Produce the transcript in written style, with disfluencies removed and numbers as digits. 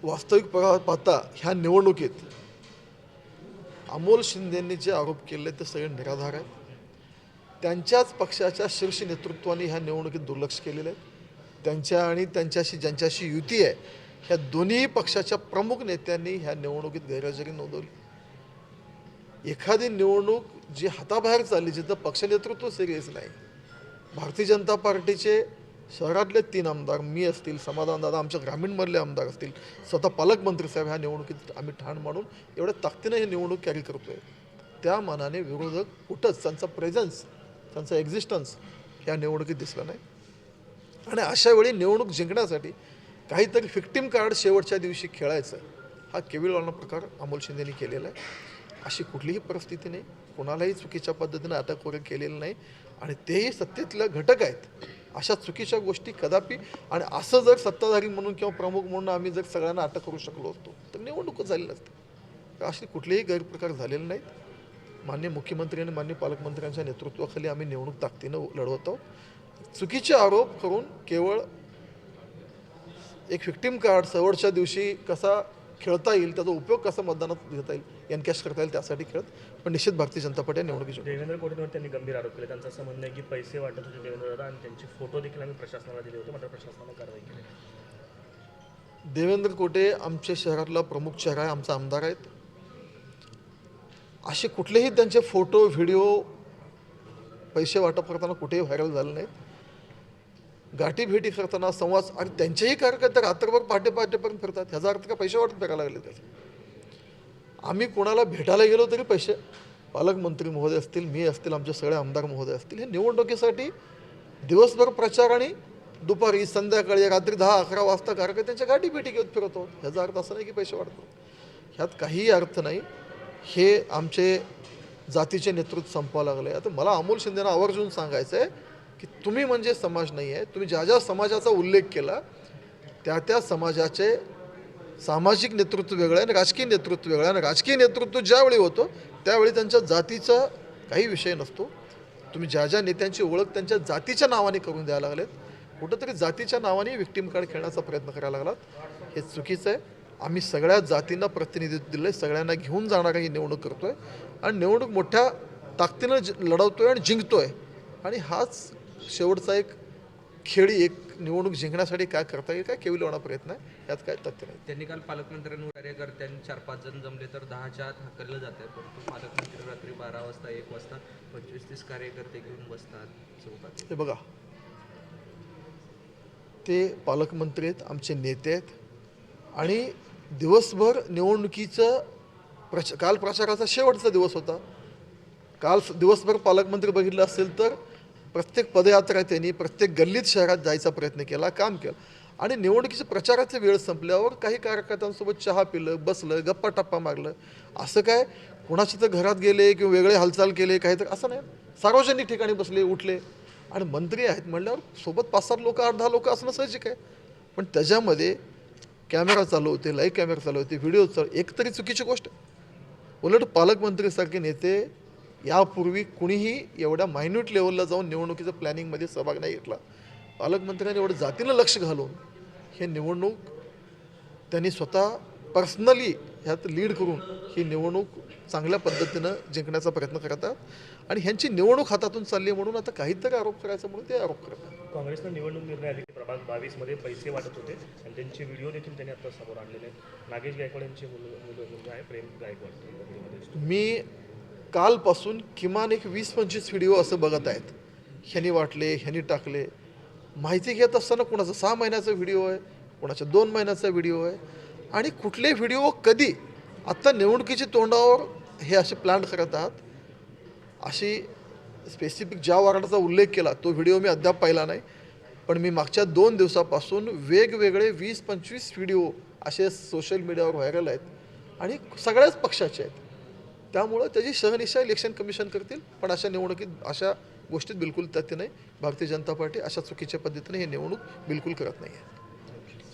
वास्तविक पाहता ह्या निवडणुकीत अमोल शिंदेंनी जे आरोप केले ते सगळे निराधार आहेत. त्यांच्याच पक्षाच्या शीर्ष नेतृत्वाने ह्या निवडणुकीत दुर्लक्ष केलेलं आहे. त्यांच्या आणि त्यांच्याशी ज्यांच्याशी युती आहे ह्या दोन्ही पक्षाच्या प्रमुख नेत्यांनी ह्या निवडणुकीत गैरहजेरी नोंदवली. एखादी निवडणूक जी हाताबाहेर चालली, जिथं पक्षनेतृत्व सिरियस नाही, भारतीय जनता पार्टीचे शहरातले 3 आमदार, मी असतील, समाधानदादा, आमच्या ग्रामीणमधले आमदार असतील, स्वतः पालकमंत्री साहेब ह्या निवडणुकीत आम्ही ठाण मानून एवढ्या ताकदीनं ही निवडणूक कॅरी करतोय. त्या मानाने विरोधक कुठंच त्यांचा प्रेझन्स, त्यांचा एक्झिस्टन्स ह्या निवडणुकीत दिसला नाही. आणि अशा वेळी निवडणूक जिंकण्यासाठी काहीतरी फिक्टिम कार्ड शेवटच्या दिवशी खेळायचं, हा केविलवाणा प्रकार अमोल शिंदेनी केलेला आहे. अशी कुठलीही परिस्थिती नाही, कोणालाही चुकीच्या पद्धतीनं अटक वगैरे केलेलं नाही. आणि तेही सत्तेतले घटक आहेत. अशा चुकीच्या गोष्टी कदापि, आणि असं जर सत्ताधारी म्हणून किंवा प्रमुख म्हणून आम्ही जर सगळ्यांना अटक करू शकलो असतो तर निवडणूकच झाली नसते. असे कुठलेही गैरप्रकार झालेले नाहीत. माननीय मुख्यमंत्री आणि माननीय पालकमंत्र्यांच्या नेतृत्वाखाली आम्ही निवडणूक ताकदीनं लढवत आहोत. चुकीचे आरोप करून केवळ एक फिक्टिम कार्ड शेवटच्या दिवशी कसा खेळता येईल, त्याचा उपयोग कसा मतदानात घेता येईल, एनकॅश करता येईल, त्यासाठी खेळत. पण निश्चित भारतीय जनता पार्टी निवडणुकीची. देवेंद्र कोटेंवर त्यांनी गंभीर आरोप केले. त्यांचं असं म्हणणं आहे की पैसे वाटत होते देवेंद्र दादा आणि त्यांचे फोटो देखील आम्ही प्रशासनाला दिले होते, मात्र प्रशासनाने कारवाई केली. देवेंद्र कोटे आमच्या शहरातला प्रमुख चेहरा आहे, आमचा आमदार आहेत. असे कुठलेही त्यांचे फोटो व्हिडिओ पैसे वाटप करताना कुठेही व्हायरल झाले नाहीत. गाठीभेटी करताना संवाद, आणि त्यांचेही कार्यकर्ते रात्रभर पहाटेपर्यंत फिरतात. ह्याचा अर्थ का पैसे वाटप करायला लागले त्याचे. आम्ही कोणाला भेटायला गेलो तरी पैसे, पालकमंत्री महोदय असतील, मी असतील, आमचे सगळे आमदार महोदय असतील, हे निवडणुकीसाठी दिवसभर प्रचार आणि दुपारी, संध्याकाळी, रात्री 10-11 वाजता कार्यकर्त्यांच्या गाठीभेटी घेऊन फिरतो. ह्याचा अर्थ असा नाही की पैसे वाटतो. ह्यात काहीही अर्थ नाही. हे आमचे जातीचे नेतृत्व संपावं लागले. आता मला अमोल शिंदेना आवर्जून सांगायचं आहे की तुम्ही म्हणजे समाज नाही आहे. तुम्ही ज्या ज्या समाजाचा उल्लेख केला त्या समाजाचे सामाजिक नेतृत्व वेगळं आहे आणि राजकीय नेतृत्व वेगळं आहे. आणि राजकीय नेतृत्व ज्यावेळी होतं त्यावेळी त्यांच्या जातीचा काही विषय नसतो. तुम्ही ज्या ज्या नेत्यांची ओळख त्यांच्या जातीच्या नावाने करून द्यायला लागलेत, कुठंतरी जातीच्या नावाने विक्टिम कार्ड खेळण्याचा प्रयत्न करायला लागलात, हे चुकीचं आहे. आम्ही सगळ्या जातींना प्रतिनिधित्व दिलं आहे, सगळ्यांना घेऊन जाणारा ही निवडणूक करतो आहे आणि निवडणूक मोठ्या ताकदीनं लढवतो आहे आणि जिंकतो आहे. आणि हाच शेवटचा एक खेळी, एक निवडणूक जिंकण्यासाठी काय करता येईल, काय केविलवाणा प्रयत्न आहे, यात काय तथ्य नाही. त्यांनी काल पालकमंत्र्यांवर कार्यकर्त्यांनी 4-5 जण जमले तर 10च्या आत हाकललं जातं, परंतु पालकमंत्री रात्री 12 वाजता 1 वाजता 25-30 कार्यकर्ते घेऊन बसतात चौकात. हे बघा, ते पालकमंत्री आहेत, आमचे नेते आहेत. आणि दिवसभर निवडणुकीचं काल प्रचाराचा शेवटचा दिवस होता. काल दिवसभर पालकमंत्री बघितलं असेल तर प्रत्येक पदयात्रा त्यांनी प्रत्येक गल्लीत शहरात जायचा प्रयत्न केला, काम केलं. आणि निवडणुकीच्या प्रचाराचा वेळ संपल्यावर काही कार्यकर्त्यांसोबत चहा पिलं, बसलं, गप्पा टप्पा मारलं. असं काय कोणाच्या तर घरात गेले किंवा वेगळे हालचाल केले काहीतरी असं नाही. सार्वजनिक ठिकाणी बसले, उठले. आणि मंत्री आहेत म्हणल्यावर सोबत 5-7 लोक, 8-10 लोक असणं साहजिक आहे. पण त्याच्यामध्ये कॅमेरा चालू होते, लाईव्ह कॅमेरा चालू होते, व्हिडिओ चालू, एकतरी चुकीची गोष्ट. उलट पालकमंत्रीसारखे नेते यापूर्वी कुणीही एवढ्या मायन्यूट लेवलला जाऊन निवडणुकीचं प्लॅनिंगमध्ये सहभाग नाही घेतला. पालकमंत्र्यांनी एवढं जातीनं लक्ष घालून हे निवडणूक त्यांनी स्वतः पर्सनली ह्यात लीड करून ही निवडणूक चांगल्या पद्धतीनं जिंकण्याचा प्रयत्न करतात. आणि ह्यांची निवडणूक हातातून चालली म्हणून आता काहीतरी आरोप करायचा म्हणून ते आरोप करतात. काँग्रेसनं निवडणूक निर्णय आधी प्रभाग 22मध्ये पैसे वाटत होते आणि त्यांचे व्हिडिओ देखील त्यांनी आता समोर आणलेले आहेत. नागेश गायकवाड यांचे मुलगा आहे प्रेम गायकवाड. मी कालपासून किमान एक 20-25 व्हिडिओ असं बघत आहेत. ह्यांनी वाटले, ह्यांनी टाकले. माहिती घेत असताना कोणाचा 6 महिन्याचा व्हिडिओ आहे, कोणाच्या 2 महिन्याचा व्हिडिओ आहे. आणि कुठले व्हिडिओ कधी, आत्ता निवडणुकीच्या तोंडावर हे असे प्लॅन करत आहात. अशी स्पेसिफिक ज्या वार्डाचा उल्लेख केला तो व्हिडिओ मी अद्याप पाहिला नाही. पण मी मागच्या 2 दिवसापासून वेगवेगळे 20-25 व्हिडिओ असे सोशल मीडियावर व्हायरल आहेत आणि सगळ्याच पक्षाचे आहेत. त्यामुळं त्याची शहनिशा इलेक्शन कमिशन करतील. पण अशा निवडणुकीत, अशा गोष्टीत बिलकुल तथ्य नाही. भारतीय जनता पार्टी अशा चुकीच्या पद्धतीने ही निवडणूक बिलकुल करत नाही आहे.